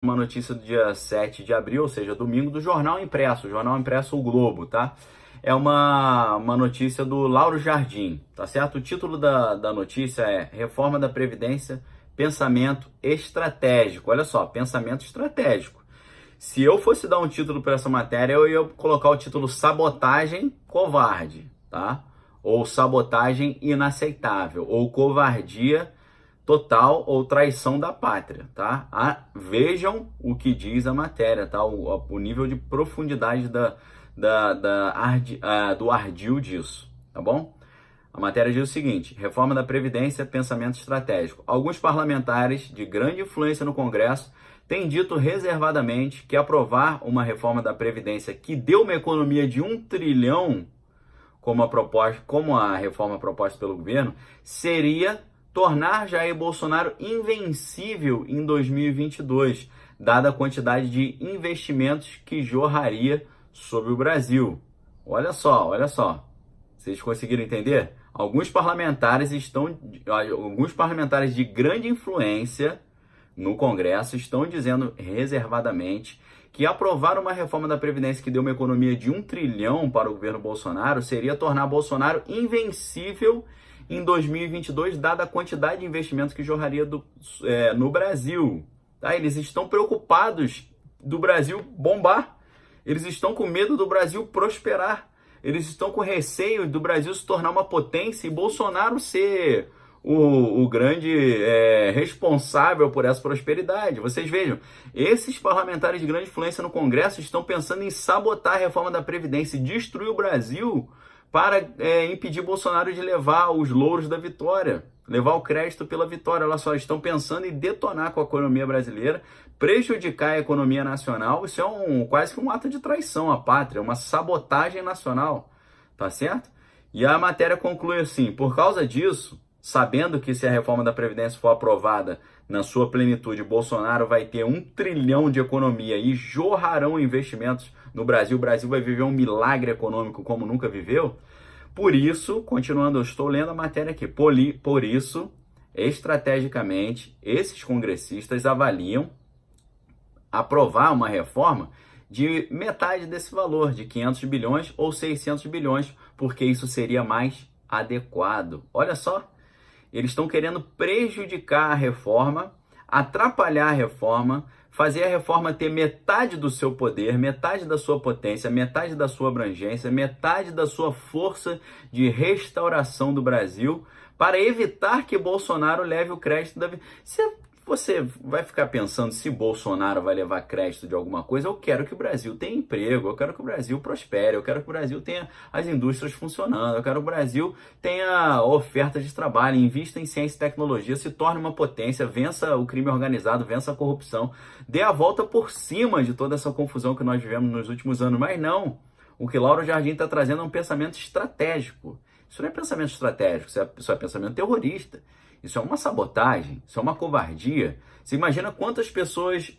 uma notícia do dia 7 de abril, ou seja, domingo, do Jornal Impresso, O Globo, tá? É uma notícia do Lauro Jardim, tá certo? O título da notícia é Reforma da Previdência, Pensamento Estratégico. Olha só, pensamento estratégico. Se eu fosse dar um título para essa matéria, eu ia colocar o título Sabotagem Covarde, tá? Ou Sabotagem Inaceitável, ou Covardia Total ou Traição da Pátria, tá? Vejam o que diz a matéria, tá? O nível de profundidade do ardil disso, tá bom? A matéria diz o seguinte: reforma da Previdência, pensamento estratégico. Alguns parlamentares de grande influência no Congresso têm dito reservadamente que aprovar uma reforma da Previdência que deu uma economia de 1 trilhão, como a reforma proposta pelo governo, seria tornar Jair Bolsonaro invencível em 2022, dada a quantidade de investimentos que jorraria sobre o Brasil. Olha só. Vocês conseguiram entender? Alguns parlamentares de grande influência no Congresso estão dizendo reservadamente que aprovar uma reforma da Previdência que deu uma economia de 1 trilhão para o governo Bolsonaro seria tornar Bolsonaro invencível em 2022, dada a quantidade de investimentos que jorraria no Brasil. Tá? Eles estão preocupados do Brasil bombar. Eles estão com medo do Brasil prosperar. Eles estão com receio do Brasil se tornar uma potência e Bolsonaro ser o grande responsável por essa prosperidade. Vocês vejam, esses parlamentares de grande influência no Congresso estão pensando em sabotar a reforma da Previdência e destruir o Brasil para impedir Bolsonaro de levar os louros da vitória, levar o crédito pela vitória. Olha só, estão pensando em detonar com a economia brasileira, prejudicar a economia nacional. Isso é quase que um ato de traição à pátria, uma sabotagem nacional, tá certo? E a matéria conclui assim: por causa disso, sabendo que se a reforma da Previdência for aprovada na sua plenitude, Bolsonaro vai ter 1 trilhão de economia e jorrarão investimentos no Brasil. O Brasil vai viver um milagre econômico como nunca viveu. Por isso, continuando, eu estou lendo a matéria aqui, por isso, estrategicamente, esses congressistas avaliam aprovar uma reforma de metade desse valor, de 500 bilhões ou 600 bilhões, porque isso seria mais adequado. Olha só, eles estão querendo prejudicar a reforma, atrapalhar a reforma, fazer a reforma ter metade do seu poder, metade da sua potência, metade da sua abrangência, metade da sua força de restauração do Brasil, para evitar que Bolsonaro leve o crédito da... Se você vai ficar pensando se Bolsonaro vai levar crédito de alguma coisa, eu quero que o Brasil tenha emprego, eu quero que o Brasil prospere, eu quero que o Brasil tenha as indústrias funcionando, eu quero que o Brasil tenha ofertas de trabalho, invista em ciência e tecnologia, se torne uma potência, vença o crime organizado, vença a corrupção, dê a volta por cima de toda essa confusão que nós vivemos nos últimos anos. Mas não, o que Lauro Jardim está trazendo é um pensamento estratégico. Isso não é pensamento estratégico, isso é pensamento terrorista. Isso é uma sabotagem, isso é uma covardia. Você imagina quantas pessoas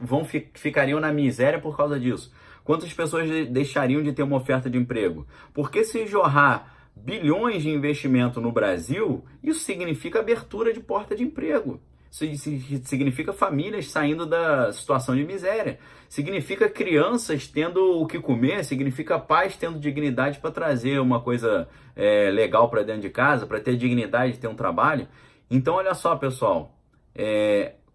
ficariam na miséria por causa disso? Quantas pessoas deixariam de ter uma oferta de emprego? Porque se jorrar bilhões de investimento no Brasil, isso significa abertura de porta de emprego. Isso significa famílias saindo da situação de miséria. Significa crianças tendo o que comer, significa pais tendo dignidade para trazer uma coisa legal para dentro de casa, para ter dignidade de ter um trabalho. Então, olha só, pessoal,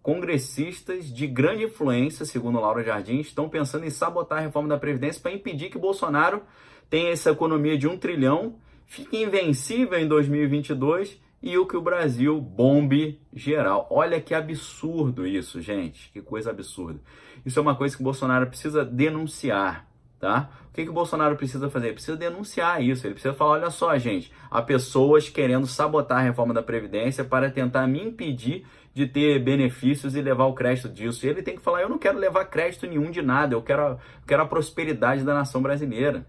congressistas de grande influência, segundo Lauro Jardim, estão pensando em sabotar a reforma da Previdência para impedir que Bolsonaro tenha essa economia de 1 trilhão, fique invencível em 2022 e que o Brasil bombe geral. Olha que absurdo isso, gente, que coisa absurda. Isso é uma coisa que o Bolsonaro precisa denunciar. Tá? O que o Bolsonaro precisa fazer? Ele precisa denunciar isso, ele precisa falar: olha só, gente, há pessoas querendo sabotar a reforma da Previdência para tentar me impedir de ter benefícios e levar o crédito disso. E ele tem que falar: eu não quero levar crédito nenhum de nada, eu quero a prosperidade da nação brasileira.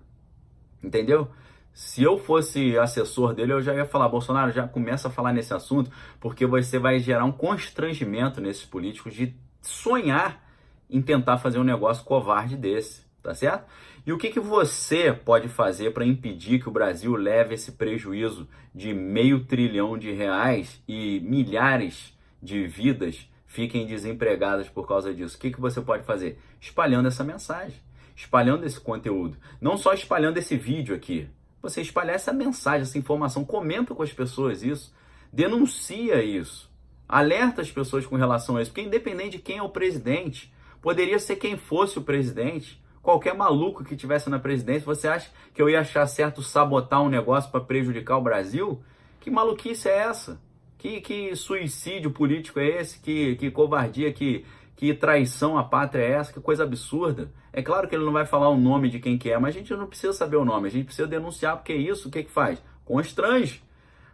Entendeu? Se eu fosse assessor dele, eu já ia falar: Bolsonaro, já começa a falar nesse assunto, porque você vai gerar um constrangimento nesses políticos de sonhar em tentar fazer um negócio covarde desse. Tá certo? E o que você pode fazer para impedir que o Brasil leve esse prejuízo de R$500 bilhão e milhares de vidas fiquem desempregadas por causa disso. O que você pode fazer? Espalhando essa mensagem, espalhando esse conteúdo. Não só espalhando esse vídeo aqui. Você espalhar essa mensagem, essa informação, comenta com as pessoas isso, denuncia isso, alerta as pessoas com relação a isso, porque independente de quem é o presidente, poderia ser quem fosse o presidente, qualquer maluco que estivesse na presidência. Você acha que eu ia achar certo sabotar um negócio para prejudicar o Brasil? Que maluquice é essa? Que suicídio político é esse? Que covardia, que traição à pátria é essa? Que coisa absurda. É claro que ele não vai falar o nome de quem que é, mas a gente não precisa saber o nome, a gente precisa denunciar, porque isso, o que faz? Constrange.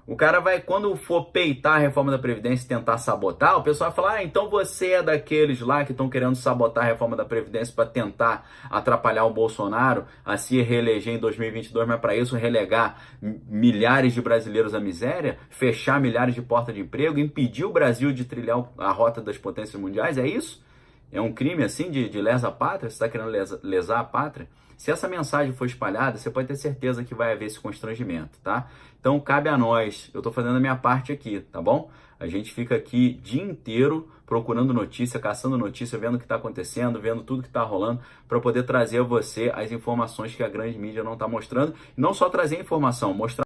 O cara vai, quando for peitar a reforma da Previdência e tentar sabotar, o pessoal vai falar, então você é daqueles lá que estão querendo sabotar a reforma da Previdência para tentar atrapalhar o Bolsonaro a se reeleger em 2022, mas para isso relegar milhares de brasileiros à miséria, fechar milhares de portas de emprego, impedir o Brasil de trilhar a rota das potências mundiais, é isso? É um crime assim de lesa pátria? Você está querendo lesar a pátria? Se essa mensagem for espalhada, você pode ter certeza que vai haver esse constrangimento, tá? Então cabe a nós, eu estou fazendo a minha parte aqui, tá bom? A gente fica aqui o dia inteiro procurando notícia, caçando notícia, vendo o que está acontecendo, vendo tudo que está rolando, para poder trazer a você as informações que a grande mídia não está mostrando. E não só trazer a informação, mostrar